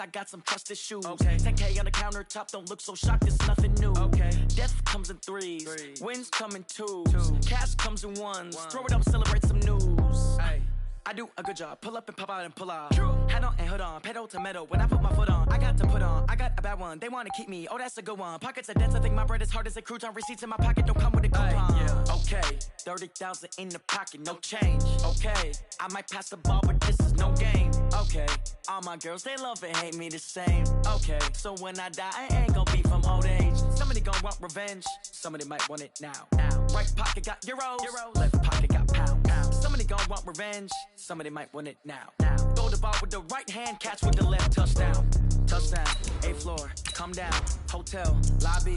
I got some trusted shoes. Okay. 10K on the countertop, don't look so shocked, it's nothing new. Okay. Death comes in threes. Wins come in twos. Cash comes in ones. Throw it up, celebrate some news. Ay. I do a good job, pull up and pop out and pull out. Head on and hood on, pedal to metal. When I put my foot on, I got to put on. I got a bad one, they want to keep me. Oh, that's a good one. Pockets are dense, I think my bread is hard as a crouton. Receipts in my pocket don't come with a coupon. Yeah. Okay, 30,000 in the pocket, no change. Okay, I might pass the ball, but this is no game. Okay, all my girls, they love and hate me the same. Okay, so when I die, I ain't gonna be from old age. Somebody gon' want revenge, somebody might want it now. Right pocket got euros, left pocket got pounds. Somebody gon' want revenge, somebody might want it now. Throw the ball with the right hand, catch with the left, touchdown. Touchdown, 8th floor, come down, hotel, lobby.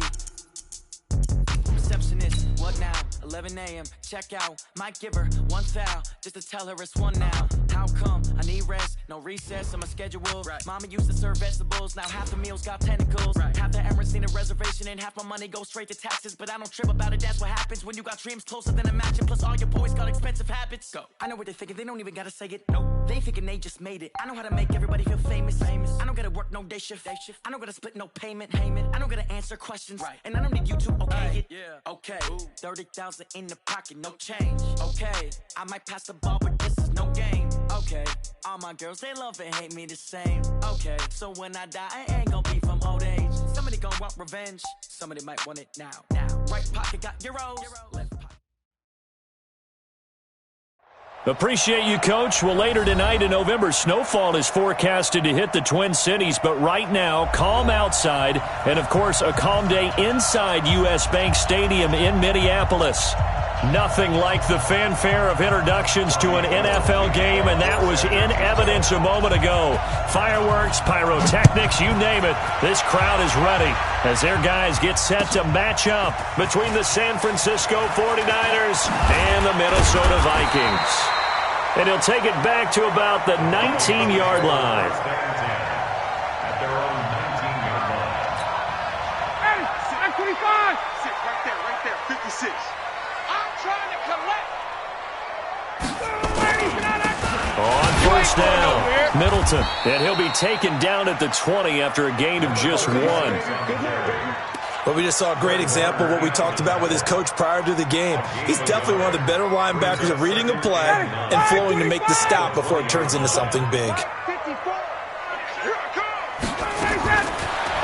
Receptionist, what now? 11 a.m., check out. Might give her one foul, just to tell her it's one now. How come? I need rest, no recess on my schedule. Right. Mama used to serve vegetables, now half the meals got tentacles. Right. Half the Emirates need a reservation and half my money goes straight to taxes. But I don't trip about it, that's what happens when you got dreams closer than a match. And plus all your boys got expensive habits. Go. I know what they're thinking, they don't even gotta say it. Nope. They ain't thinking they just made it. I know how to make everybody feel famous. I don't gotta work no day shift. I don't gotta split no payment. I don't gotta answer questions. Right. And I don't need you to okay it. Yeah. Okay. 30,000 in the pocket, no change. Okay. I might pass the ball, but this is no game. Okay. All my girls, they love and hate me the same. Okay. So when I die, I ain't gonna be from old age. Somebody gon' want revenge. Somebody might want it now. Right pocket got euros. Left pocket. Appreciate you, Coach. Well, later tonight in November, snowfall is forecasted to hit the Twin Cities. But right now, calm outside. And, of course, a calm day inside U.S. Bank Stadium in Minneapolis. Nothing like the fanfare of introductions to an NFL game, and that was in evidence a moment ago. Fireworks, pyrotechnics, you name it. This crowd is ready as their guys get set to match up between the San Francisco 49ers and the Minnesota Vikings. And he'll take it back to about the 19-yard line. At their own 19-yard line. Hey, I'm 25. Sit right there, 56. I'm trying to collect. On first down, Middleton. And he'll be taken down at the 20 after a gain of just 1. Well, we just saw a great example of what we talked about with his coach prior to the game. He's definitely one of the better linebackers at reading a play and flowing to make the stop before it turns into something big.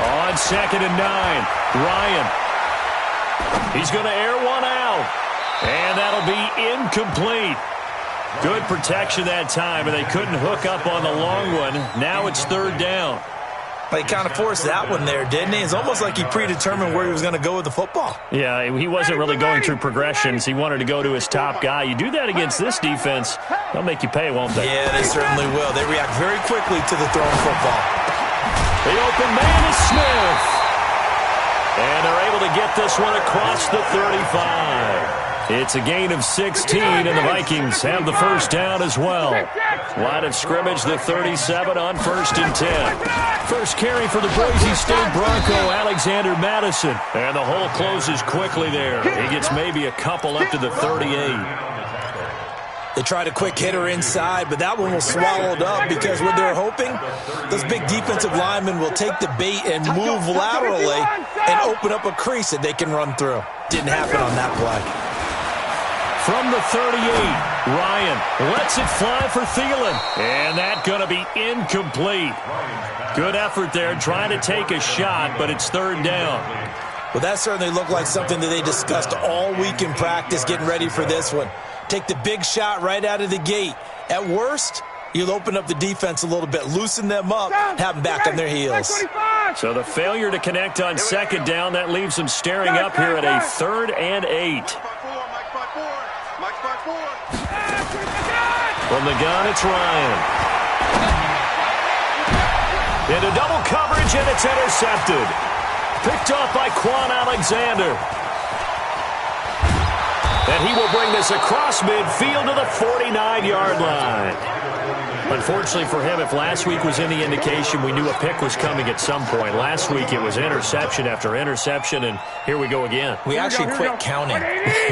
On 2nd and 9, Ryan. He's going to air one out. And that'll be incomplete. Good protection that time, and they couldn't hook up on the long one. Now it's 3rd down. He kind of forced that one there, didn't he? It's almost like he predetermined where he was going to go with the football. Yeah, he wasn't really going through progressions. He wanted to go to his top guy. You do that against this defense, they'll make you pay, won't they? Yeah, they certainly will. They react very quickly to the thrown football. The open man is Smith. And they're able to get this one across the 35. It's a gain of 16, and the Vikings have the first down as well. Line of scrimmage, the 37 on 1st and 10. First carry for the Boise State Bronco, Alexander Madison. And the hole closes quickly there. He gets maybe a couple up to the 38. They tried a quick hitter inside, but that one was swallowed up because what they're hoping, those big defensive linemen will take the bait and move laterally and open up a crease that they can run through. Didn't happen on that play. From the 38, Ryan lets it fly for Thielen. And that's going to be incomplete. Good effort there, trying to take a shot, but it's 3rd down. Well, that certainly looked like something that they discussed all week in practice getting ready for this one. Take the big shot right out of the gate. At worst, you'll open up the defense a little bit, loosen them up, have them back on their heels. So the failure to connect on 2nd down, that leaves them staring up here at a 3rd and 8. From the gun, it's Ryan. Into double coverage, and it's intercepted. Picked off by Quan Alexander. And he will bring this across midfield to the 49-yard line. Unfortunately for him, if last week was any indication, we knew a pick was coming at some point. Last week it was interception after interception, and here we go again. We actually quit counting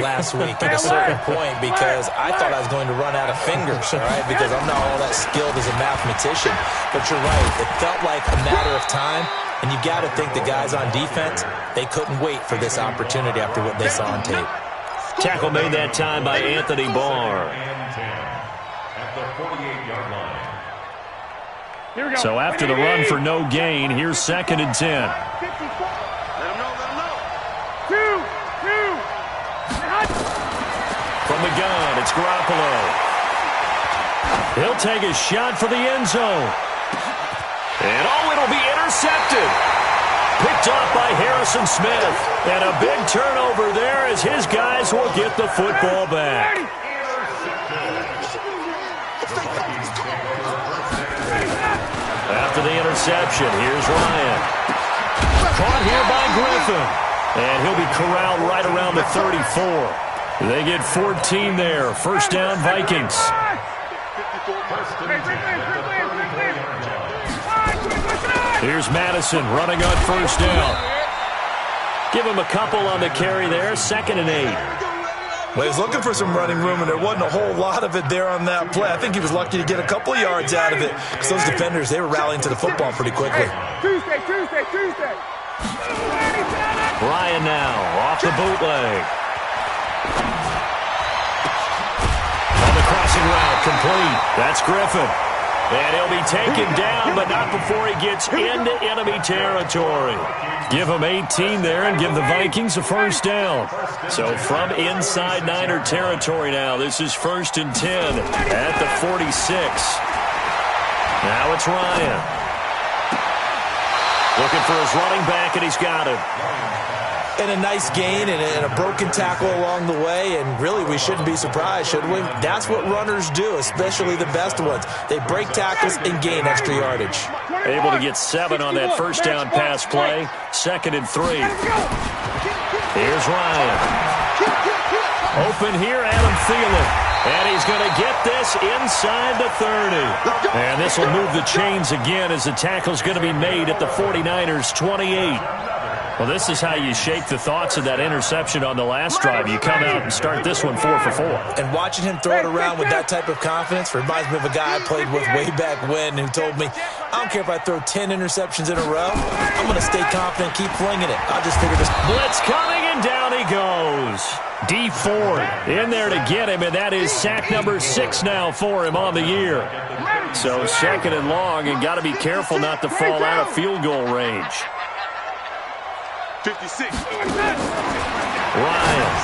last week at a certain point because I thought I was going to run out of fingers, all right, because I'm not all that skilled as a mathematician. But you're right. It felt like a matter of time, and you got to think the guys on defense, they couldn't wait for this opportunity after what they saw on tape. Tackle made that time by Anthony Barr. At the 48-yard line. Here we go. So after the run for no gain, here's 2nd and 10. Let him know, let him know. 2. From the gun, it's Garoppolo. He'll take a shot for the end zone. And it'll be intercepted. Picked off by Harrison Smith. And a big turnover there as his guys will get the football back. After the interception, here's Ryan. Caught here by Griffin. And he'll be corralled right around the 34. They get 14 there. First down, Vikings. Here's Madison running on first down. Give him a couple on the carry there. 2nd and 8. Well, he was looking for some running room, and there wasn't a whole lot of it there on that play. I think he was lucky to get a couple of yards out of it because those defenders, they were rallying to the football pretty quickly. Tuesday. Ryan now off the bootleg. On the crossing route, complete. That's Griffin. And he'll be taken down, but not before he gets into enemy territory. Give him 18 there and give the Vikings a first down. So from inside Niner territory now, this is 1st and 10 at the 46. Now it's Ryan. Looking for his running back, and he's got him. And a nice gain and a broken tackle along the way, and really we shouldn't be surprised, should we? That's what runners do, especially the best ones. They break tackles and gain extra yardage. Able to get 7 on that first down pass play. 2nd and 3. Here's Ryan. Open here, Adam Thielen. And he's going to get this inside the 30. And this will move the chains again as the tackle's going to be made at the 49ers' 28. Well, this is how you shake the thoughts of that interception on the last drive. You come out and start this one 4 for 4. And watching him throw it around with that type of confidence reminds me of a guy I played with way back when who told me, I don't care if I throw 10 interceptions in a row. I'm going to stay confident, keep flinging it. I'll just figure this. Blitz coming, and down he goes. D Ford in there to get him, and that is sack number 6 now for him on the year. So 2nd and long, and got to be careful not to fall out of field goal range. 56. Ryan.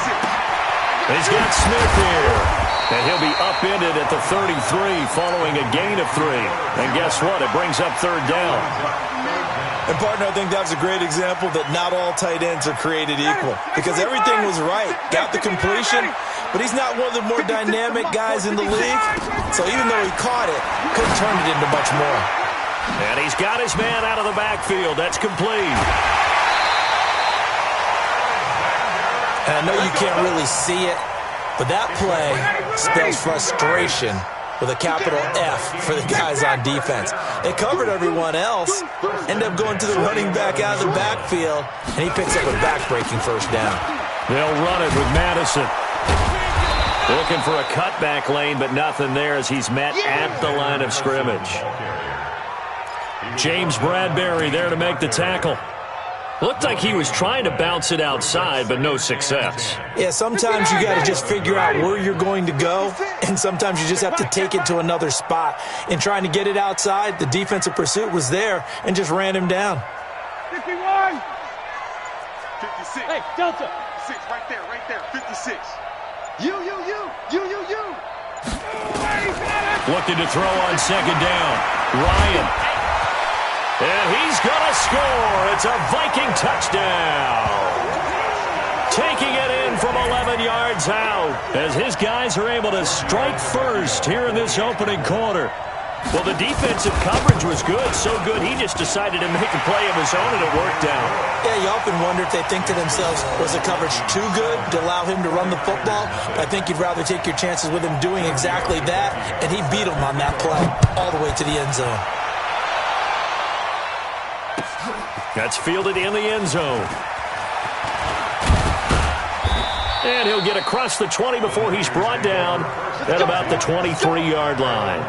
He's got Smith here. And he'll be upended at the 33 following a gain of 3. And guess what? It brings up 3rd down. And, partner, I think that was a great example that not all tight ends are created equal. Because everything was right. Got the completion, but he's not one of the more dynamic guys in the league. So even though he caught it, couldn't turn it into much more. And he's got his man out of the backfield. That's complete. And I know you can't really see it, but that play spells frustration with a capital F for the guys on defense. They covered everyone else, end up going to the running back out of the backfield, and he picks up a back-breaking first down. They'll run it with Madison. Looking for a cutback lane, but nothing there as he's met at the line of scrimmage. James Bradbury there to make the tackle. Looked like he was trying to bounce it outside, but no success. Yeah, sometimes you got to just figure out where you're going to go, and sometimes you just have to take it to another spot. In trying to get it outside, the defensive pursuit was there and just ran him down. 51. 56. Hey, Delta. 6, right there. 56. You. Looking to throw on 2nd down. Ryan. And he's going to score. It's a Viking touchdown. Taking it in from 11 yards out as his guys are able to strike first here in this opening quarter. Well, the defensive coverage was good, so good he just decided to make a play of his own, and it worked out. Yeah, you often wonder if they think to themselves, was the coverage too good to allow him to run the football? I think you'd rather take your chances with him doing exactly that, and he beat him on that play all the way to the end zone. That's fielded in the end zone. And he'll get across the 20 before he's brought down at about the 23-yard line.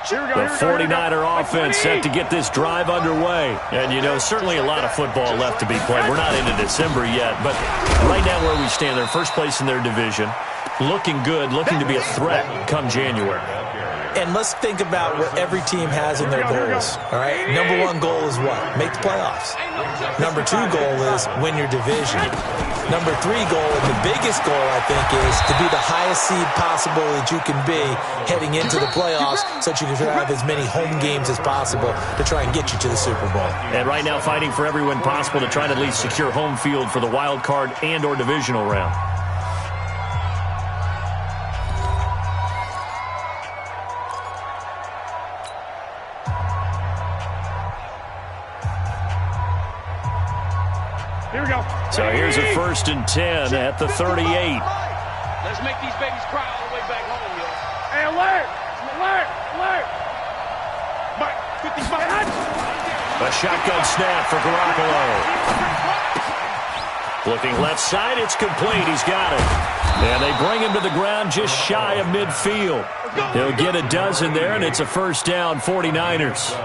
The 49er offense set to get this drive underway. And, you know, certainly a lot of football left to be played. We're not into December yet, but right now where we stand, they're first place in their division, looking good, looking to be a threat come January. And let's think about what every team has in their goals. All right, number one goal is what? Make the playoffs. Number two goal is win your division. Number three goal, and the biggest goal, I think, is to be the highest seed possible that you can be heading into the playoffs so that you can have as many home games as possible to try and get you to the Super Bowl. And right now fighting for every win possible to try to at least secure home field for the wild card and or divisional round. Here we go. So here's a 1st and 10 at the 38. Let's make these babies cry all the way back home, yo. Hey, alert! Alert! But 55. A shotgun snap for Garoppolo. Looking left side, it's complete. He's got it. And they bring him to the ground just shy of midfield. He'll get a dozen there, and it's a first down, 49ers.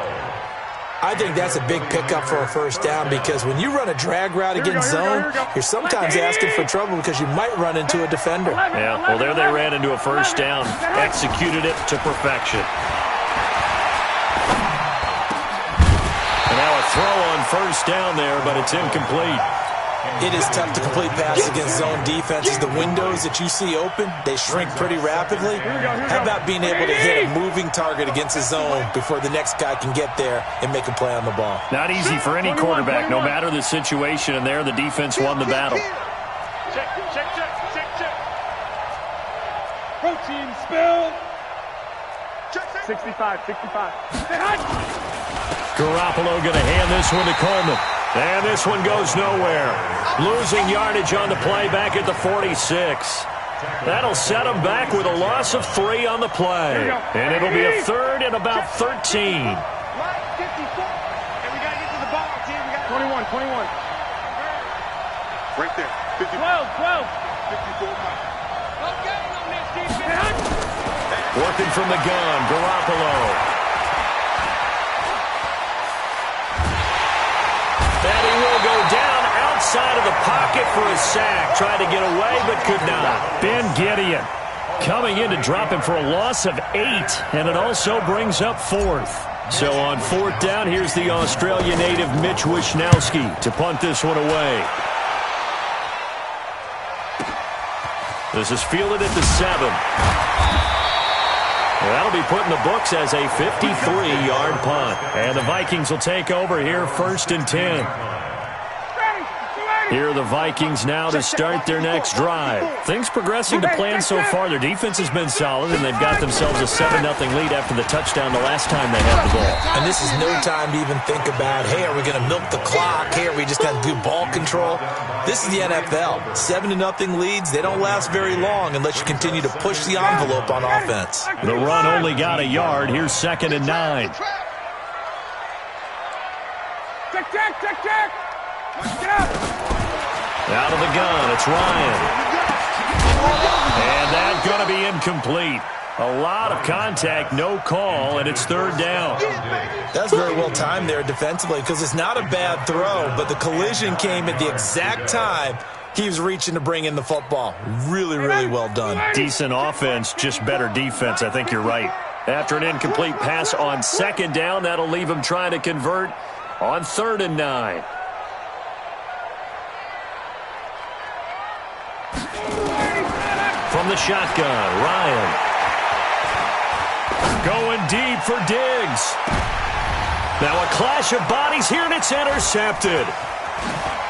I think that's a big pickup for a first down because when you run a drag route against zone, you're sometimes asking for trouble because you might run into a defender. Yeah, well, there they ran into a first down, executed it to perfection. And now a throw on first down there, but it's incomplete. It is tough to complete passes against zone defenses. The windows that you see open, they shrink pretty rapidly. How about being able to hit a moving target against a zone before the next guy can get there and make a play on the ball? Not easy for any quarterback, no matter the situation, and there the defense won the battle. Check. Protein spill. 65. Garoppolo going to hand this one to Coleman. And this one goes nowhere. Losing yardage on the play back at the 46. That'll set them back with a loss of 3 on the play. And it'll be a 3rd and about 13. 54. And we got to get to the ball, team. We got 21. right there. 12. 54 miles. Okay, on this defense. Working from the gun, Garoppolo. And he will go down outside of the pocket for a sack. Tried to get away, but could not. Ben Gideon coming in to drop him for a loss of 8, and it also brings up 4th. So on 4th down, here's the Australia native Mitch Wishnowski to punt this one away. This is fielded at the 7. That'll be put in the books as a 53-yard punt. And the Vikings will take over here 1st and 10. Here are the Vikings now to start their next drive. Things progressing to plan so far. Their defense has been solid, and they've got themselves a 7-0 lead after the touchdown the last time they had the ball. And this is no time to even think about, hey, are we going to milk the clock? Hey, are we just going to do ball control? This is the NFL. 7-0 leads, they don't last very long unless you continue to push the envelope on offense. The run only got a yard. Here's 2nd and 9. Check. Get up. Out of the gun, it's Ryan. And that's going to be incomplete. A lot of contact, no call, and it's 3rd down. That's very well timed there defensively because it's not a bad throw, but the collision came at the exact time he was reaching to bring in the football. Really, really well done. Decent offense, just better defense. I think you're right. After an incomplete pass on 2nd down, that'll leave him trying to convert on 3rd and 9. From the shotgun, Ryan. Going deep for Diggs. Now a clash of bodies here, and it's intercepted.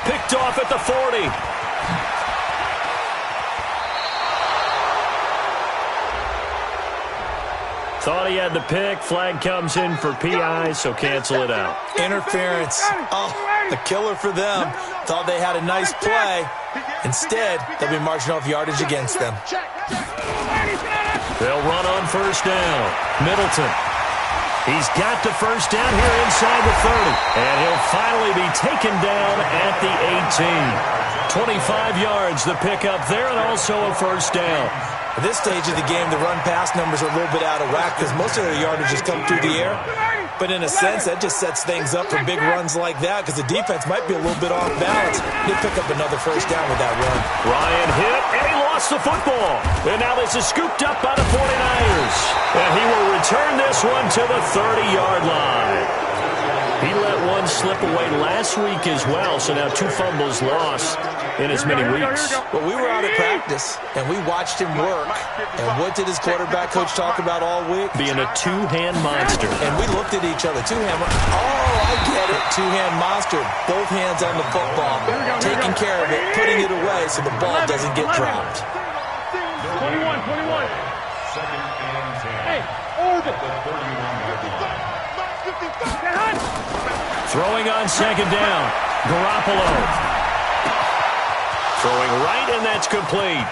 Picked off at the 40. Thought he had the pick. Flag comes in for PI, so cancel it out. Interference. Oh, the killer for them. Thought they had a nice play. Instead, they'll be marching off yardage against them. They'll run on first down. Middleton. He's got the first down here inside the 30. And he'll finally be taken down at the 18. 25 yards, the pickup there, and also a first down. At this stage of the game, the run-pass numbers are a little bit out of whack because most of their yardage has come through the air. But in a sense, that just sets things up for big runs like that because the defense might be a little bit off balance. They pick up another first down with that run. Ryan hit, and he lost the football. And now this is scooped up by the 49ers. And he will return this one to the 30-yard line. He let one slip away last week as well, so now 2 fumbles lost in as many weeks. Well, we were out at practice, and we watched him work. And what did his quarterback coach talk about all week? Being a two-hand monster. And we looked at each other. Two-hand. Oh, I get it. Two-hand monster. Both hands on the football. Taking care of it, putting it away so the ball doesn't get dropped. 21. Second and 10. Hey, orbit. The 31-yard line. Throwing on second down. Garoppolo. Throwing right, and that's complete.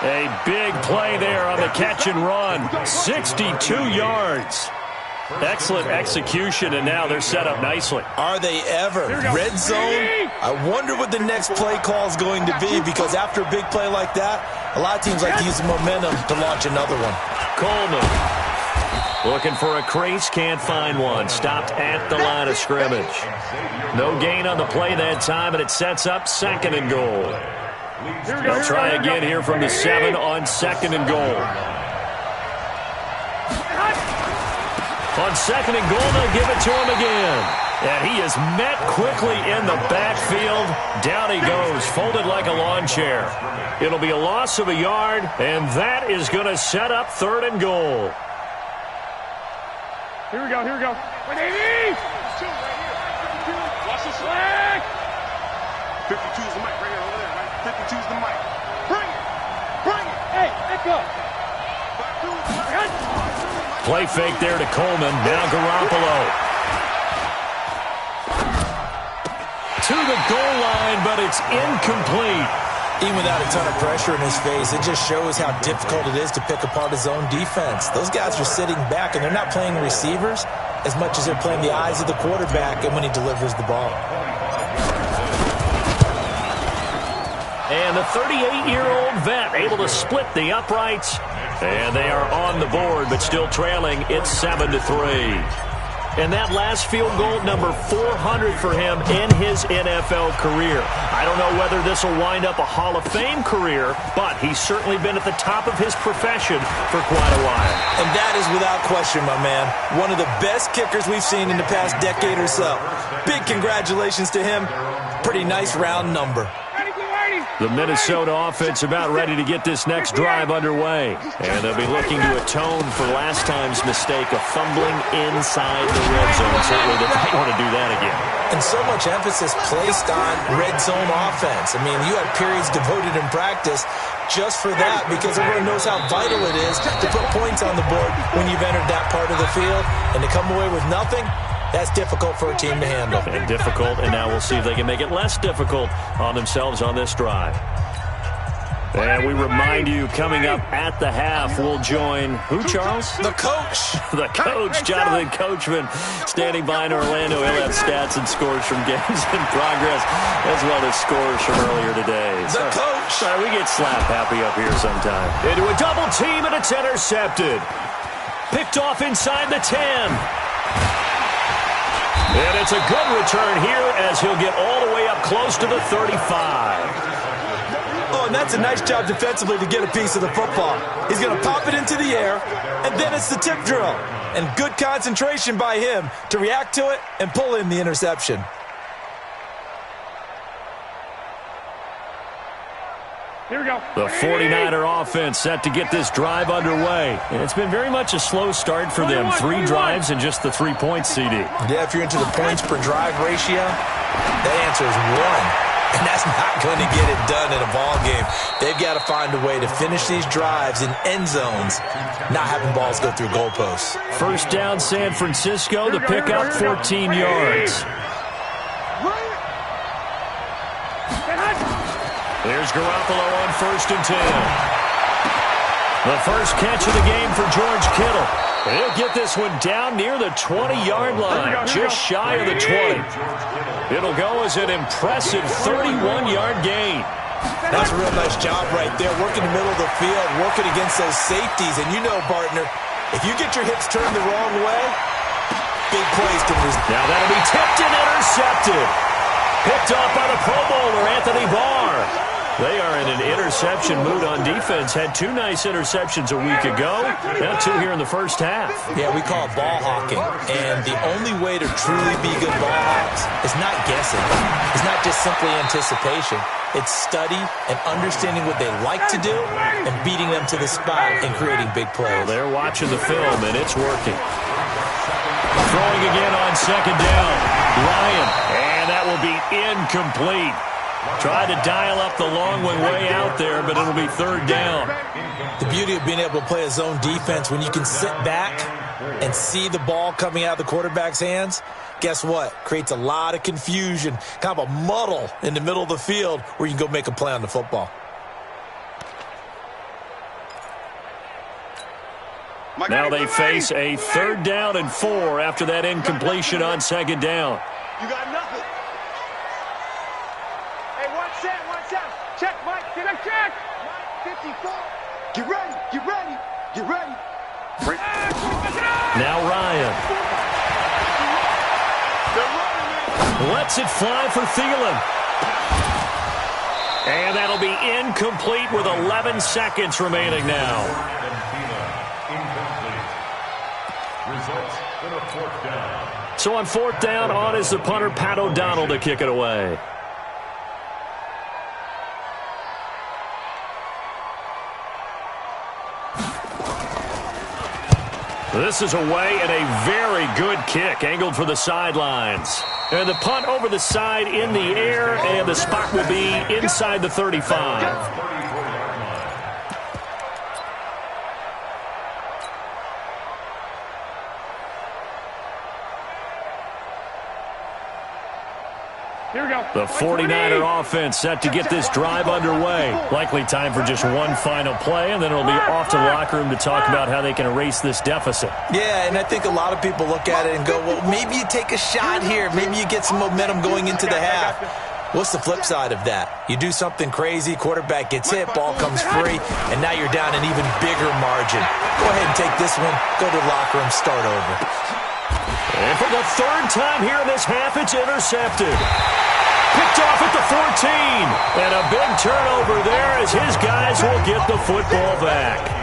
A big play there on the catch and run. 62 yards. Excellent execution, and now they're set up nicely. Are they ever? Red zone? I wonder what the next play call is going to be because after a big play like that, a lot of teams like to use the momentum to launch another one. Coleman looking for a crease, can't find one. Stopped at the line of scrimmage. No gain on the play that time, and it sets up second and goal. They'll try again here from the 7 on second and goal. On second and goal, they'll give it to him again. And he is met quickly in the backfield. Down he goes, folded like a lawn chair. It'll be a loss of a yard, and that is going to set up third and goal. Here we go. 180. Watch the slack. 52 is the mic right here over there, right? 52 is the mic. Bring it. Hey, let's go. Play fake there to Coleman. Now Garoppolo. To the goal line, but it's incomplete. Even without a ton of pressure in his face, it just shows how difficult it is to pick apart his own defense. Those guys are sitting back, and they're not playing receivers as much as they're playing the eyes of the quarterback and when he delivers the ball. And the 38-year-old vet able to split the uprights. And they are on the board, but still trailing. It's 7-3. And that last field goal, number 400 for him in his NFL career. I don't know whether this will wind up a Hall of Fame career, but he's certainly been at the top of his profession for quite a while. And that is without question, my man. One of the best kickers we've seen in the past decade or so. Big congratulations to him. Pretty nice round number. The Minnesota offense about ready to get this next drive underway. And they'll be looking to atone for last time's mistake of fumbling inside the red zone. Certainly they don't want to do that again. And so much emphasis placed on red zone offense. I mean, you had periods devoted in practice just for that because everyone knows how vital it is to put points on the board when you've entered that part of the field. And to come away with nothing, that's difficult for a team to handle. And difficult, and now we'll see if they can make it less difficult on themselves on this drive. And we remind you, coming up at the half, we'll join who, Charles? The coach. The coach, Jonathan Coachman, standing by in Orlando. He'll have stats and scores from games in progress, as well as scores from earlier today. The coach. Sorry, we get slap happy up here sometime. Into a double team, and it's intercepted. Picked off inside the 10. And it's a good return here as he'll get all the way up close to the 35. Oh, and that's a nice job defensively to get a piece of the football. He's going to pop it into the air, and then it's the tip drill. And good concentration by him to react to it and pull in the interception. Here we go. The 49er offense set to get this drive underway. And it's been very much a slow start for them. 3 drives and just the 3 points, CD. Yeah, if you're into the points per drive ratio, that answer is 1. And that's not going to get it done in a ball game. They've got to find a way to finish these drives in end zones, not having balls go through goalposts. First down, San Francisco. The pickup, 14 yards. There's Garoppolo on 1st and 10. The first catch of the game for George Kittle. He'll get this one down near the 20-yard line, just shy of the 20. It'll go as an impressive 31-yard gain. That's a real nice job right there, working the middle of the field, working against those safeties. And you know, partner, if you get your hips turned the wrong way, big plays can result. Now that'll be tipped and intercepted. Picked off by the Pro Bowler, Anthony Barr. They are in an interception mood on defense. Had 2 nice interceptions a week ago. Now 2 here in the first half. Yeah, we call it ball hawking. And the only way to truly be good ball hawks is not guessing. It's not just simply anticipation. It's study and understanding what they like to do and beating them to the spot and creating big plays. Well, they're watching the film, and it's working. Throwing again on 2nd down. Ryan, and that will be incomplete. Tried to dial up the long one way out there, but it'll be 3rd down. The beauty of being able to play a zone defense, when you can sit back and see the ball coming out of the quarterback's hands, guess what? Creates a lot of confusion, kind of a muddle in the middle of the field where you can go make a play on the football. Now they face a 3rd down and 4 after that incompletion on 2nd down. You got nothing. Hey, one set. Check, Mike. Get a check. 54. Get ready. Get ready. Get ready. Now Ryan. Lets it fly for Thielen. And that'll be incomplete with 11 seconds remaining now. Results in a 4th down. So on 4th down, on is the punter, Pat O'Donnell, to kick it away. This is away and a very good kick, angled for the sidelines. And the punt over the side in the air, and the spot will be inside the 35. Here we go. The 49er offense set to get this drive underway. Likely time for just one final play, and then it'll be off to the locker room to talk about how they can erase this deficit. Yeah, and I think a lot of people look at it and go, well, maybe you take a shot here. Maybe you get some momentum going into the half. What's the flip side of that? You do something crazy, quarterback gets hit, ball comes free, and now you're down an even bigger margin. Go ahead and take this one, go to the locker room, start over. And for the 3rd time here in this half, it's intercepted. Picked off at the 14. And a big turnover there as his guys will get the football back.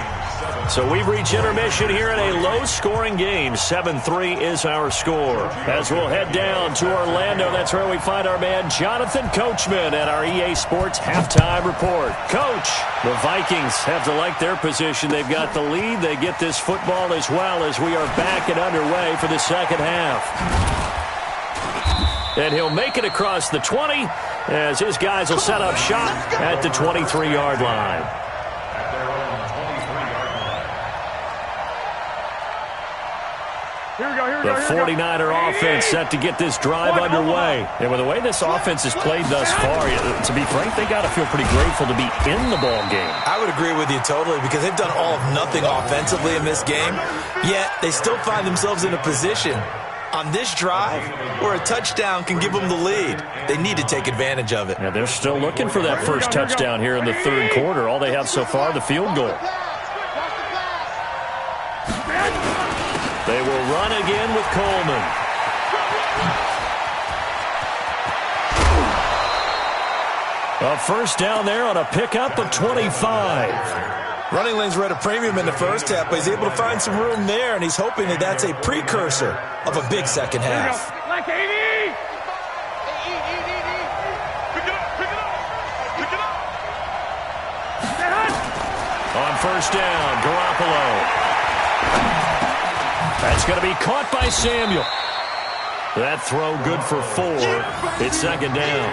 So we've reached intermission here in a low-scoring game. 7-3 is our score. As we'll head down to Orlando, that's where we find our man Jonathan Coachman at our EA Sports Halftime Report. Coach, the Vikings have to like their position. They've got the lead. They get this football as well as we are back and underway for the 2nd half. And he'll make it across the 20 as his guys will set up shop at the 23-yard line. Here we go. The 49er offense set to get this drive underway. And with the way this offense has played thus far, to be frank, they got to feel pretty grateful to be in the ball game. I would agree with you totally because they've done all of nothing offensively in this game, yet they still find themselves in a position on this drive where a touchdown can give them the lead. They need to take advantage of it. Yeah, they're still looking for that first touchdown here in the 3rd quarter. All they have so far, the field goal. They will run again with Coleman. A first down there on a pickup of 25. Running lanes were at a premium in the first half, but he's able to find some room there, and he's hoping that that's a precursor of a big second half. Like 80! On first down, Garoppolo. That's going to be caught by Samuel. That throw good for 4. It's 2nd down.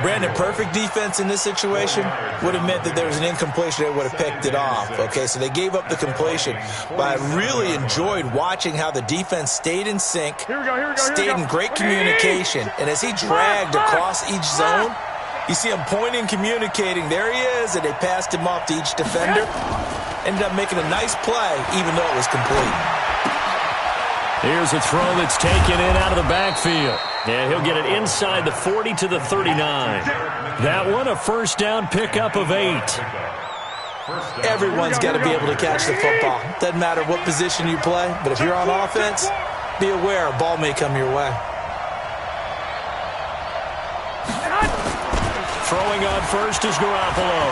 Brandon, perfect defense in this situation would have meant that there was an incompletion. They would have picked it off. Okay, so they gave up the completion. But I really enjoyed watching how the defense stayed in sync, stayed in great communication. And as he dragged across each zone, you see him pointing, communicating. There he is, and they passed him off to each defender. Ended up making a nice play, even though it was complete. Here's a throw that's taken in out of the backfield. And he'll get it inside the 40 to the 39. That one, a first down pickup of 8. Everyone's got to be able to catch the football. Doesn't matter what position you play, but if you're on offense, be aware a ball may come your way. Throwing on first is Garoppolo.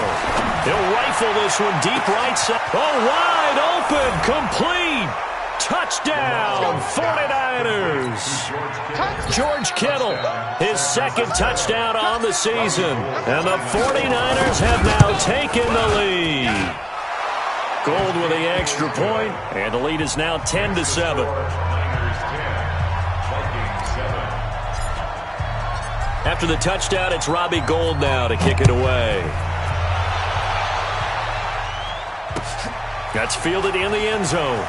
He'll rifle this one deep right side. Oh, wide open, complete. Touchdown, 49ers. George Kittle, his second touchdown on the season. And the 49ers have now taken the lead. Gold with the extra point, and the lead is now 10-7. After the touchdown, it's Robbie Gould now to kick it away. That's fielded in the end zone.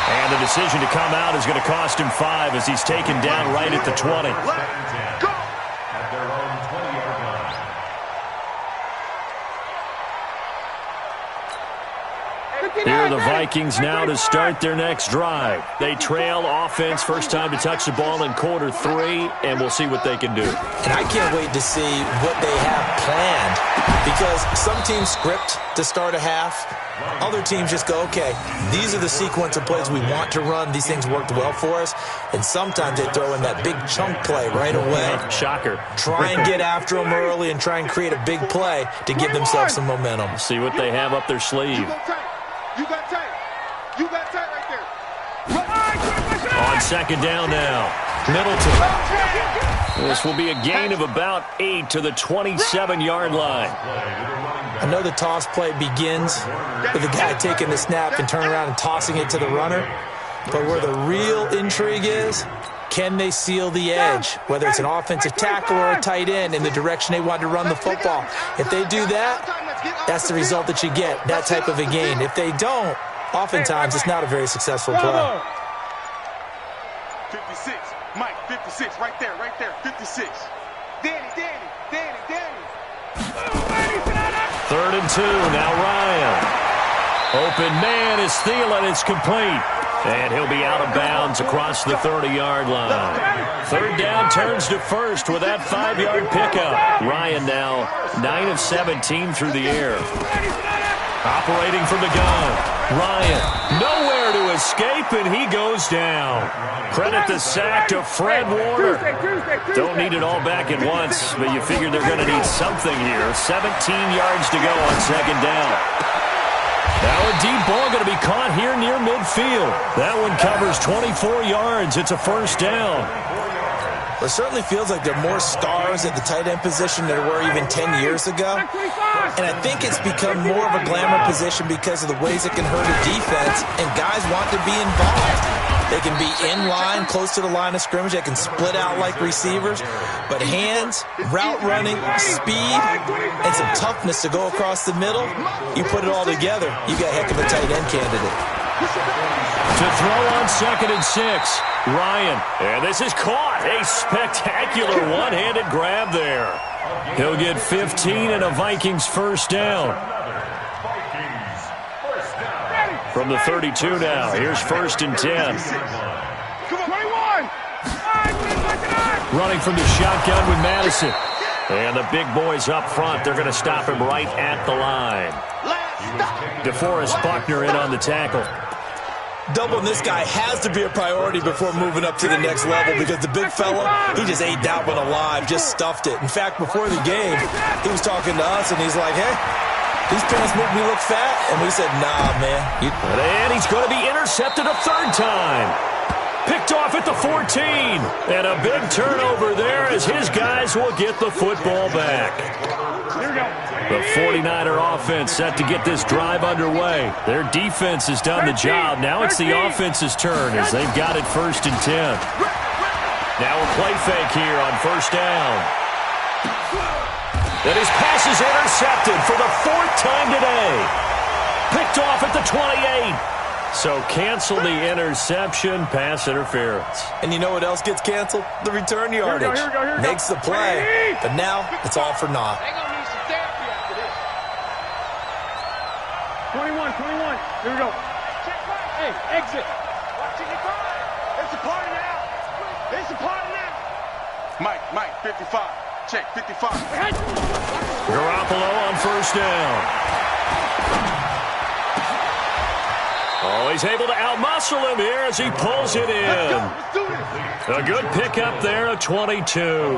And the decision to come out is going to cost him 5 as he's taken down right at the 20. At their own 20-yard line. Here are the Vikings now to start their next drive. They trail offense, first time to touch the ball in quarter 3, and we'll see what they can do. And I can't wait to see what they have planned, because some teams script to start a half. Other teams just go, okay, these are the sequence of plays we want to run. These things worked well for us. And sometimes they throw in that big chunk play right away. Shocker. Try and get after them early and try and create a big play to give themselves some momentum. See what they have up their sleeve. You got tight. You got tight right there. On second down now, Middleton. This will be a gain of about 8 to the 27-yard line. I know the toss play begins with the guy taking the snap and turning around and tossing it to the runner. But where the real intrigue is, can they seal the edge, whether it's an offensive tackle or a tight end, in the direction they want to run the football? If they do that, that's the result that you get, that type of a gain. If they don't, oftentimes it's not a very successful play. 56. Mike, 56. Right there, 56. Danny. 3rd and 2, now Ryan. Open man is Thielen, it's complete. And he'll be out of bounds across the 30-yard line. 3rd down turns to first with that 5-yard pickup. Ryan now 9 of 17 through the air. Operating from the gun. Ryan nowhere to escape, and he goes down. Credit the sack to Fred Warner. Don't need it all back at once, but you figure they're going to need something here. 17 yards to go on second down. Now a deep ball going to be caught here near midfield. That one covers 24 yards. It's a first down. It certainly feels like there are more stars at the tight end position than there were even 10 years ago. And I think it's become more of a glamour position because of the ways it can hurt a defense, and guys want to be involved. They can be in line, close to the line of scrimmage. They can split out like receivers. But hands, route running, speed, and some toughness to go across the middle, you put it all together, you got a heck of a tight end candidate. To throw on 2nd and 6, Ryan. And this is caught. A spectacular one-handed grab there. He'll get 15 and a Vikings first down. From the 32 now, here's 1st and 10. Running from the shotgun with Madison. And the big boys up front, they're going to stop him right at the line. DeForest Buckner in on the tackle. Doubling this guy has to be a priority before moving up to the next level, because the big fella, he just ate that one alive, just stuffed it. In fact, before the game, he was talking to us, and he's like, hey, these pants make me look fat. And we said, nah, man. And he's going to be intercepted a 3rd time. Picked off at the 14. And a big turnover there as his guys will get the football back. The 49er offense set to get this drive underway. Their defense has done the job. Now it's the offense's turn as they've got it 1st and 10. Now a play fake here on first down. And his pass is intercepted for the 4th time today. Picked off at the 28. So cancel the interception, pass interference. And you know what else gets canceled? The return yardage. Here we go. Makes the play, but now it's all for naught. 21. Here we go. Hey, exit. Watching your car. It's a party now. Mike, 55. Check, 55. Garoppolo on first down. Oh, he's able to outmuscle him here as he pulls it in. Let's do this. A good pickup there, a 22.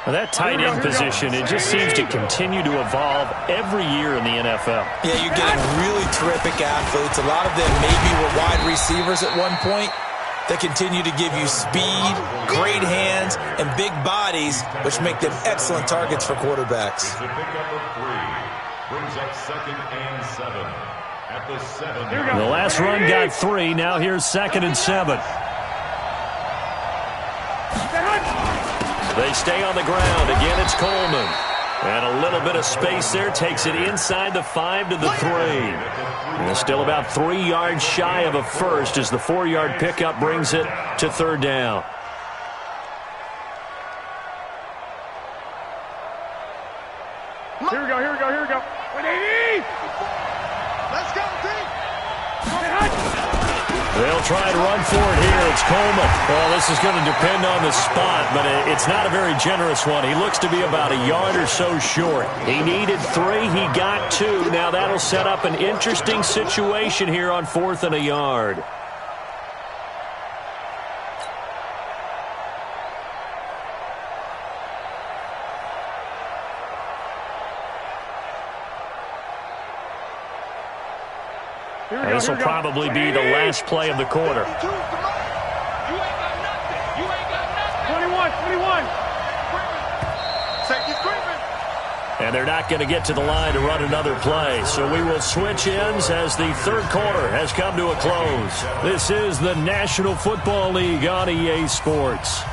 Well, that tight end position, it just seems to continue to evolve every year in the NFL. Yeah, you're getting really terrific athletes. A lot of them maybe were wide receivers at one point. They continue to give you speed, great hands, and big bodies, which make them excellent targets for quarterbacks. The pickup of 3 brings up 2nd and 7 at the 7. The last run got 3. Now here's 2nd and 7. They stay on the ground. Again, it's Coleman. And a little bit of space there. Takes it inside the 5 to the 3. And still about 3 yards shy of a first as the 4-yard pickup brings it to 3rd down. Here we go. 180. Let's go, team. They'll try and run for it here. It's Coleman. Well, this is going to depend on the spot, but it's not a very generous one. He looks to be about a yard or so short. He needed 3. He got 2. Now that'll set up an interesting situation here on 4th and a yard. This will probably be the last play of the quarter. 21. Safety screaming. And they're not going to get to the line to run another play. So we will switch ends as the 3rd quarter has come to a close. This is the National Football League on EA Sports.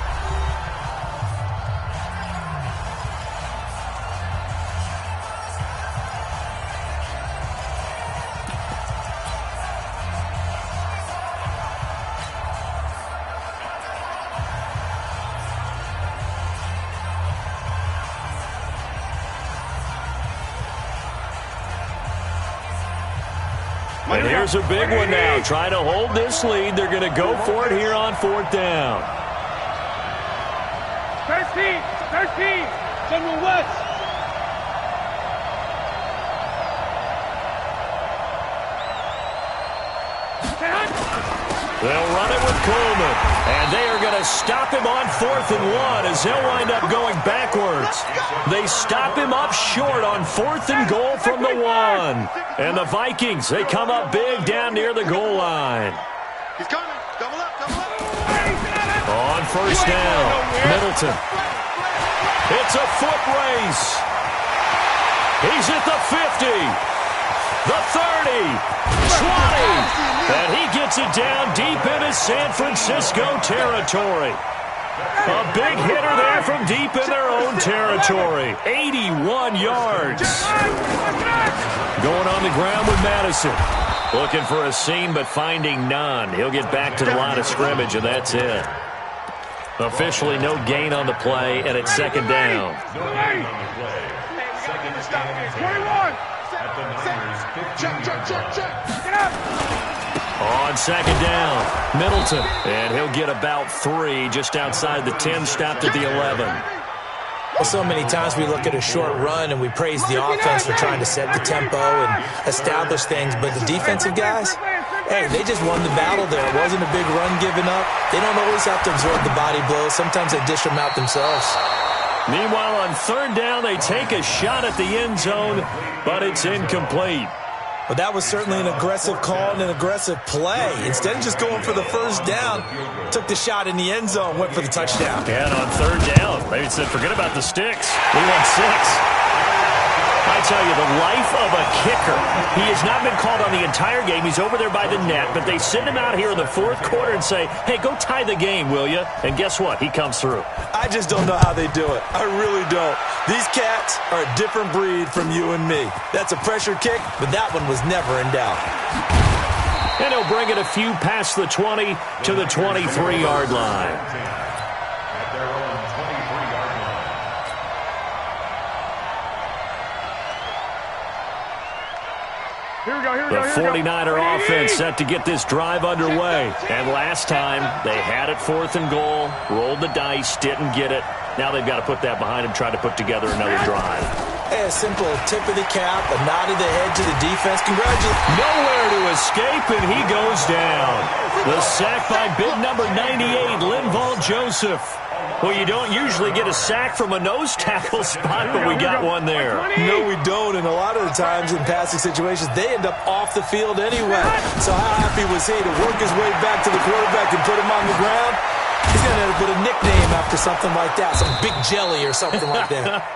And here's a big one now. Trying to hold this lead. They're going to go for it here on 4th down. 13. General West. They'll run it with Coleman. And they are going to stop him on 4th and 1 as they'll wind up going backwards. They stop him up short on 4th and goal from the 1. And the Vikings, they come up big down near the goal line. He's coming. Double up. On first down, Middleton. It's a foot race. He's at the 50, the 30, 20, and he gets it down deep into San Francisco territory. A big hitter there from deep in their own territory. 81 yards. Going on the ground with Madison. Looking for a seam, but finding none. He'll get back to the line of scrimmage, and that's it. Officially no gain on the play, and it's 2nd down. No gain on the play. 2nd and 21. at the Niners' 15-yard line. Get up. On 2nd down, Middleton. And he'll get about 3 just outside the 10, stopped at the 11. Well, so many times we look at a short run and we praise the offense for trying to set the tempo and establish things, but the defensive guys, hey, they just won the battle there. It wasn't a big run given up. They don't always have to absorb the body blows. Sometimes they dish them out themselves. Meanwhile, on 3rd down, they take a shot at the end zone, but it's incomplete. But that was certainly an aggressive call and an aggressive play. Instead of just going for the first down, took the shot in the end zone, went for the touchdown. And on 3rd down, they said, forget about the sticks. We want 6. I tell you, the life of a kicker. He has not been called on the entire game. He's over there by the net, but they send him out here in the fourth quarter and say, hey, go tie the game, will you? And guess what? He comes through. I just don't know how they do it. I really don't. These cats are a different breed from you and me. That's a pressure kick, but that one was never in doubt. And he'll bring it a few past the 20 to the 23-yard line. The 49er offense set to get this drive underway. And last time, they had it 4th and goal, rolled the dice, didn't get it. Now they've got to put that behind them, try to put together another drive. Hey, a simple tip of the cap, a nod of the head to the defense. Congratulations. Nowhere to escape, and he goes down. The sack by bid number 98, Linval Joseph. Well, you don't usually get a sack from a nose tackle spot, but we got one there. No, we don't, and a lot of the times in passing situations, they end up off the field anyway. So how happy was he to work his way back to the quarterback and put him on the ground? He's going to end up with a nickname after something like that, some Big Jelly or something like that.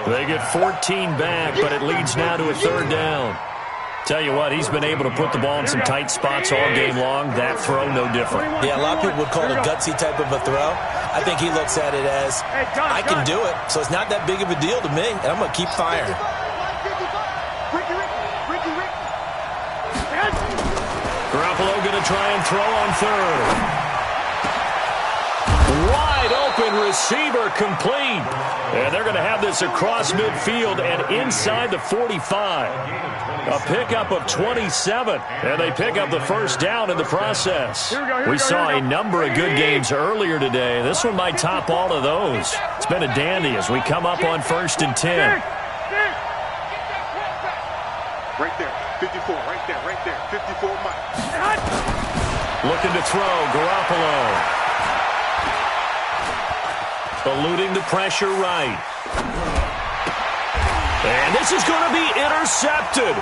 They get 14 back, but it leads now to a 3rd down. Tell you what, he's been able to put the ball in some tight spots all game long. That throw, no different. Yeah, a lot of people would call it a gutsy type of a throw. I think he looks at it as, I can do it, so it's not that big of a deal to me, and I'm going to keep firing. Garoppolo going to try and throw on 3rd. Wide open receiver complete. And they're going to have this across midfield and inside the 45. A pickup of 27, and they pick up the first down in the process. We saw a number of good games earlier today. This one might top all of those. It's been a dandy as we come up on 1st and 10. Right there, 54, right there, 54 miles. Looking to throw, Garoppolo. Eluding the pressure right. And this is going to be intercepted.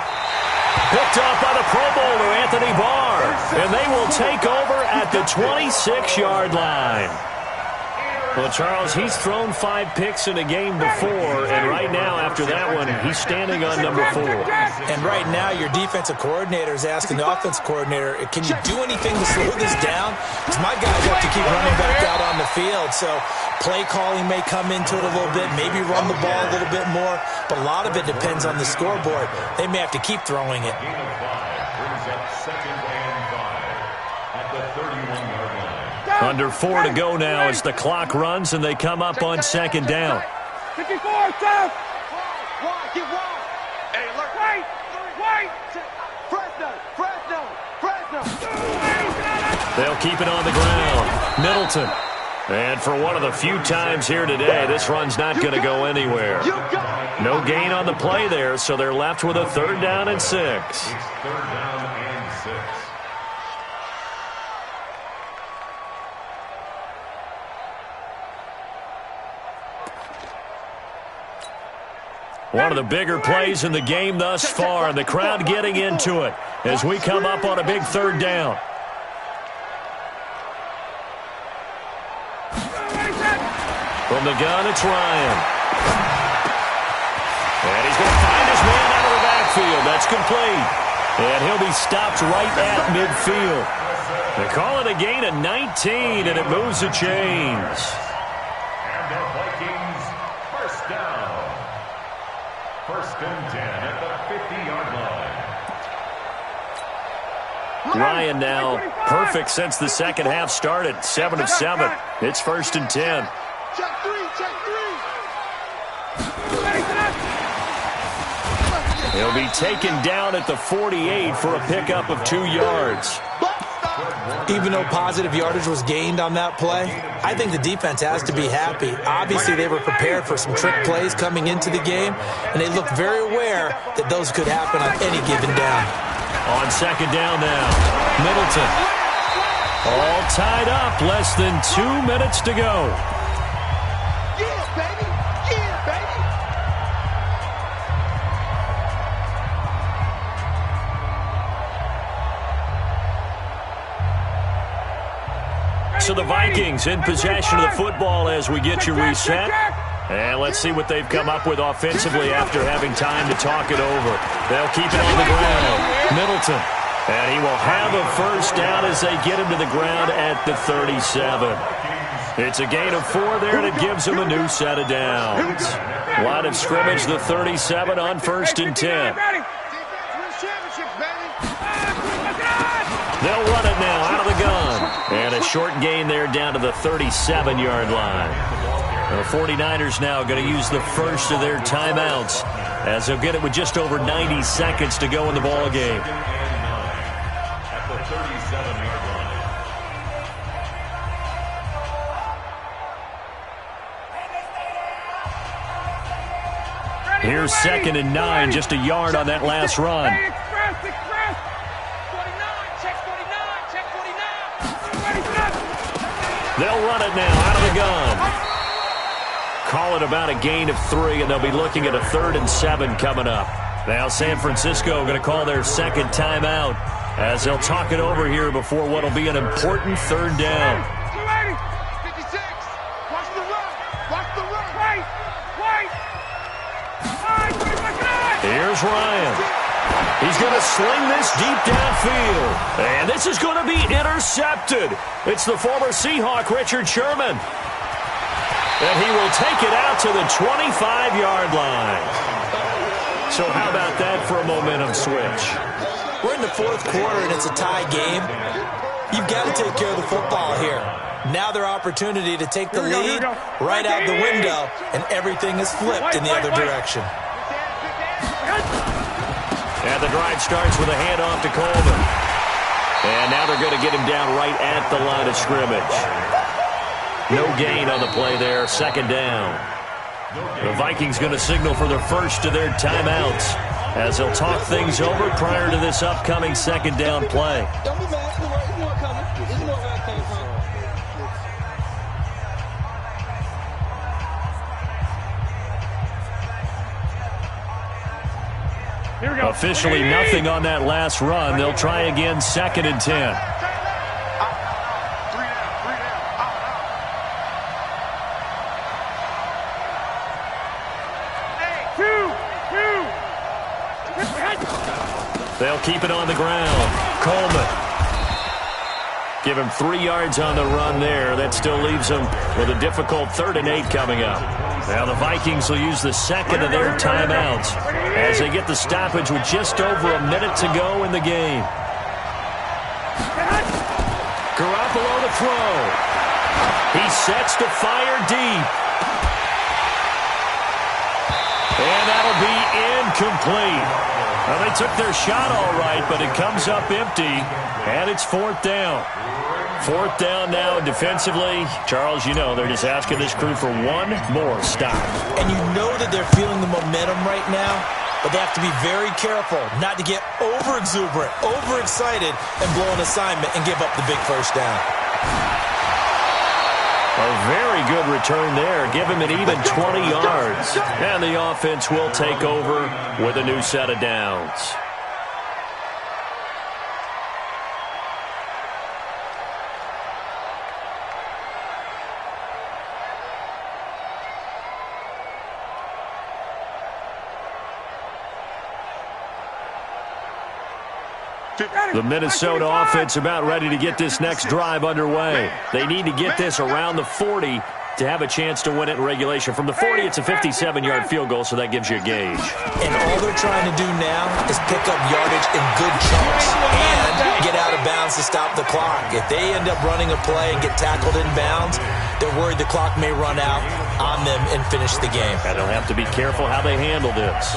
Picked off by the Pro Bowler, Anthony Barr. And they will take over at the 26-yard line. Well, Charles, he's thrown 5 picks in a game before, and right now, after that one, he's standing on number 4. And right now, your defensive coordinator is asking the offensive coordinator, can you do anything to slow this down? Because my guys have to keep running back out on the field, so play calling may come into it a little bit, maybe run the ball a little bit more, but a lot of it depends on the scoreboard. They may have to keep throwing it. Under 4 to go now as the clock runs and they come up on 2nd down. 54, South! Get wide! Hey, look! Wait! Fresno! They'll keep it on the ground. Middleton. And for one of the few times here today, this run's not going to go anywhere. No gain on the play there, so they're left with a 3rd down and 6. It's 3rd down and 6. One of the bigger plays in the game thus far, and the crowd getting into it as we come up on a big 3rd down. From the gun, it's Ryan. And he's going to find his man out of the backfield. That's complete. And he'll be stopped right at midfield. They call it a gain of 19, and it moves the chains. And the Vikings, 1st down. 1st and 10 at the 50-yard line. Ryan now perfect since the second half started. 7 of 7. It's 1st and 10. Check 3. He'll be taken down at the 48 for a pickup of 2 yards. Even though positive yardage was gained on that play, I think the defense has to be happy. Obviously, they were prepared for some trick plays coming into the game, and they looked very aware that those could happen on any given down. On 2nd down now, Middleton. All tied up, less than 2 minutes to go. Yeah, baby! So the Vikings in possession of the football as we get you reset. And let's see what they've come up with offensively after having time to talk it over. They'll keep it on the ground. Middleton. And he will have a first down as they get him to the ground at the 37. It's a gain of 4 there, and it gives them a new set of downs. Line of scrimmage, the 37 on 1st and 10. They'll run it now out of the gun. And a short gain there down to the 37-yard line. The 49ers now going to use the first of their timeouts as they'll get it with just over 90 seconds to go in the ball game. At the 37-yard line. Here's 2nd and 9, just a yard on that last run. They'll run it now out of the gun. Call it about a gain of 3, and they'll be looking at a 3rd and 7 coming up. Now San Francisco going to call their second timeout as they'll talk it over here before what will be an important 3rd down. 56. Watch the run. Watch the run. Wait. Here's Ryan. He's going to sling this deep downfield. And this is going to be intercepted. It's the former Seahawk, Richard Sherman. And he will take it out to the 25-yard line. So how about that for a momentum switch? We're in the 4th quarter, and it's a tie game. You've got to take care of the football here. Now their opportunity to take the lead right out the window, and everything is flipped in the other direction. And the drive starts with a handoff to Coleman. And now they're going to get him down right at the line of scrimmage. No gain on the play there, 2nd down. The Vikings going to signal for the first of their timeouts as they'll talk things over prior to this upcoming 2nd down play. Don't be mad. There's more coming. There's more where it came from. Here we go. Officially nothing on that last run. They'll try again, 2nd and 10. They'll keep it on the ground. Coleman. Give him 3 yards on the run there. That still leaves him with a difficult 3rd and 8 coming up. Now the Vikings will use the second of their timeouts as they get the stoppage with just over a minute to go in the game. Garoppolo to throw. He sets to fire deep. And that'll be incomplete. Well, they took their shot all right, but it comes up empty, and it's 4th down. 4th down now, and defensively, Charles, you know, they're just asking this crew for one more stop. And you know that they're feeling the momentum right now, but they have to be very careful not to get over-exuberant, overexcited, and blow an assignment and give up the big first down. A very good return there. Give him an even 20 yards. And the offense will take over with a new set of downs. The Minnesota offense about ready to get this next drive underway. They need to get this around the 40 to have a chance to win it in regulation. From the 40, it's a 57-yard field goal, so that gives you a gauge. And all they're trying to do now is pick up yardage in good chunks and get out of bounds to stop the clock. If they end up running a play and get tackled in bounds, they're worried the clock may run out on them and finish the game. And they'll have to be careful how they handle this.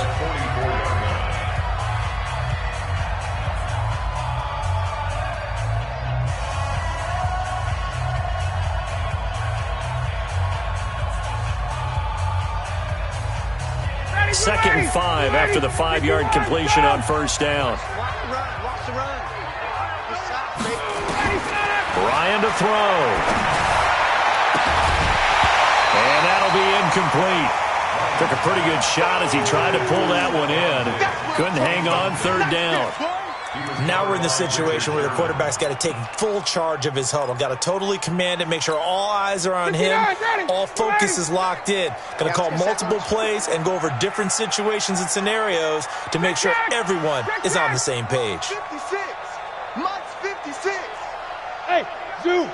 Second and 5 after the 5-yard completion on first down. Watch the run. Ryan to throw. And that'll be incomplete. Took a pretty good shot as he tried to pull that one in. Couldn't hang on, 3rd down. Now we're in the situation where the quarterback's got to take full charge of his huddle. Got to totally command it, make sure all eyes are on him. All focus is locked in. Going to call multiple plays and go over different situations and scenarios to make sure everyone is on the same page. 56. Mike's 56. Hey, Zoo.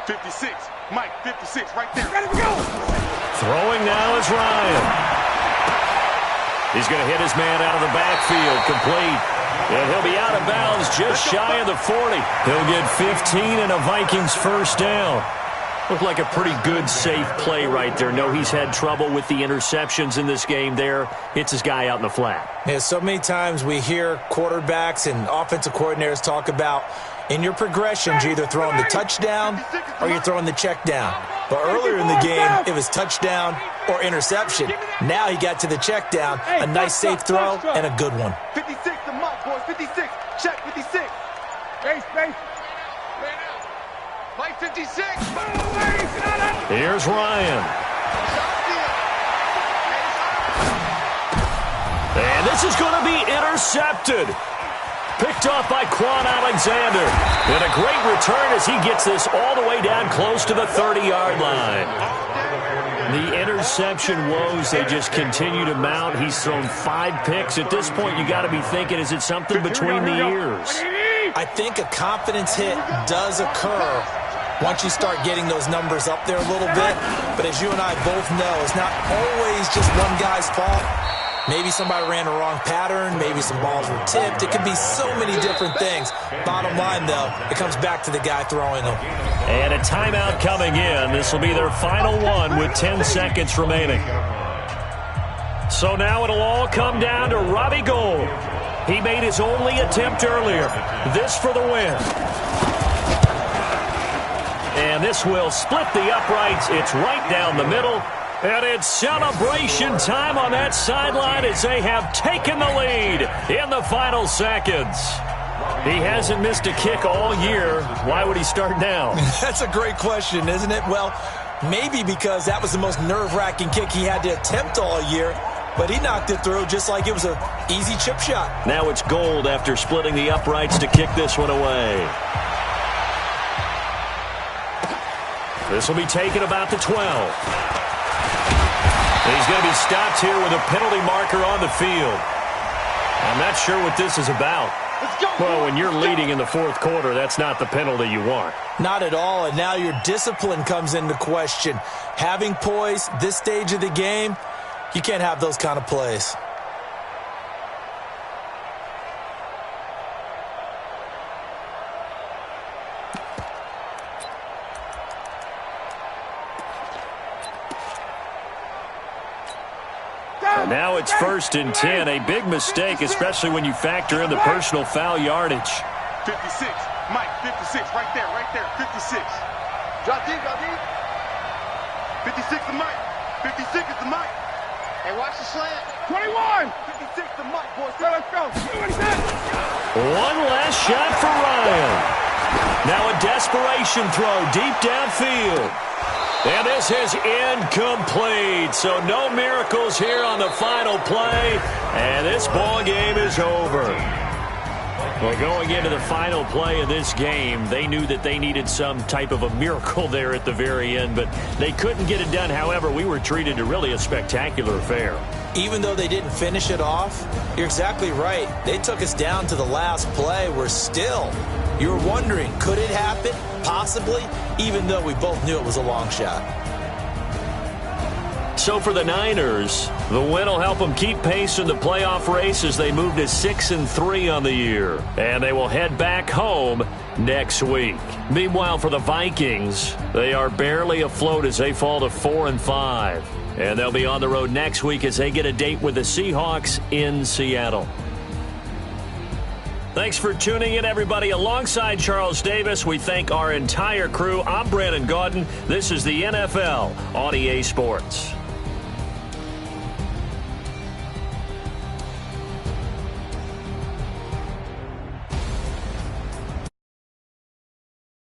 56. Mike, 56, right there. Ready to go. Throwing now is Ryan. He's going to hit his man out of the backfield, complete. And he'll be out of bounds just shy of the 40. He'll get 15 and a Vikings first down. Looked like a pretty good, safe play right there. No, he's had trouble with the interceptions in this game there. Hits his guy out in the flat. Yeah, so many times we hear quarterbacks and offensive coordinators talk about in your progressions, you're either throwing the touchdown or you're throwing the check down. But earlier in the game, it was touchdown or interception. Now he got to the check down, a nice safe throw, and a good one. 56 to Mike, boys. 56. Check 56. Space. Mike 56. Here's Ryan. And this is going to be intercepted. Picked off by Quan Alexander. And a great return as he gets this all the way down close to the 30-yard line. The interception woes, they just continue to mount. He's thrown 5 picks. At this point, you got to be thinking, is it something between the ears? I think a confidence hit does occur once you start getting those numbers up there a little bit. But as you and I both know, it's not always just one guy's fault. Maybe somebody ran a wrong pattern. Maybe some balls were tipped. It could be so many different things. Bottom line, though, it comes back to the guy throwing them. And a timeout coming in. This will be their final one with 10 seconds remaining. So now it'll all come down to Robbie Gould. He made his only attempt earlier. This for the win. And this will split the uprights. It's right down the middle. And it's celebration time on that sideline as they have taken the lead in the final seconds. He hasn't missed a kick all year. Why would he start now? That's a great question, isn't it? Well, maybe because that was the most nerve-wracking kick he had to attempt all year, but he knocked it through just like it was an easy chip shot. Now it's Gould after splitting the uprights to kick this one away. This will be taken about the 12. He's going to be stopped here with a penalty marker on the field. I'm not sure what this is about. Well, when you're leading in the fourth quarter, that's not the penalty you want. Not at all, and now your discipline comes into question. Having poise this stage of the game, you can't have those kind of plays. Now it's 1st and 10. A big mistake, especially when you factor in the personal foul yardage. 56. Mike, 56. Right there. 56. Drop deep. 56 to Mike. 56 is to Mike. Hey, watch the slant. 21. 56 to Mike, boys. Let's go. One last shot for Ryan. Now a desperation throw deep downfield. And this is incomplete, so no miracles here on the final play, and this ball game is over. Well, going into the final play of this game, they knew that they needed some type of a miracle there at the very end, but they couldn't get it done. However, we were treated to really a spectacular affair. Even though they didn't finish it off, you're exactly right. They took us down to the last play. We're still, you were wondering, could it happen? Possibly, even though we both knew it was a long shot. So for the Niners, the win will help them keep pace in the playoff race as they move to 6-3 on the year. And they will head back home next week. Meanwhile, for the Vikings, they are barely afloat as they fall to 4-5. And they'll be on the road next week as they get a date with the Seahawks in Seattle. Thanks for tuning in, everybody. Alongside Charles Davis, we thank our entire crew. I'm Brandon Gaudin. This is the NFL on EA Sports.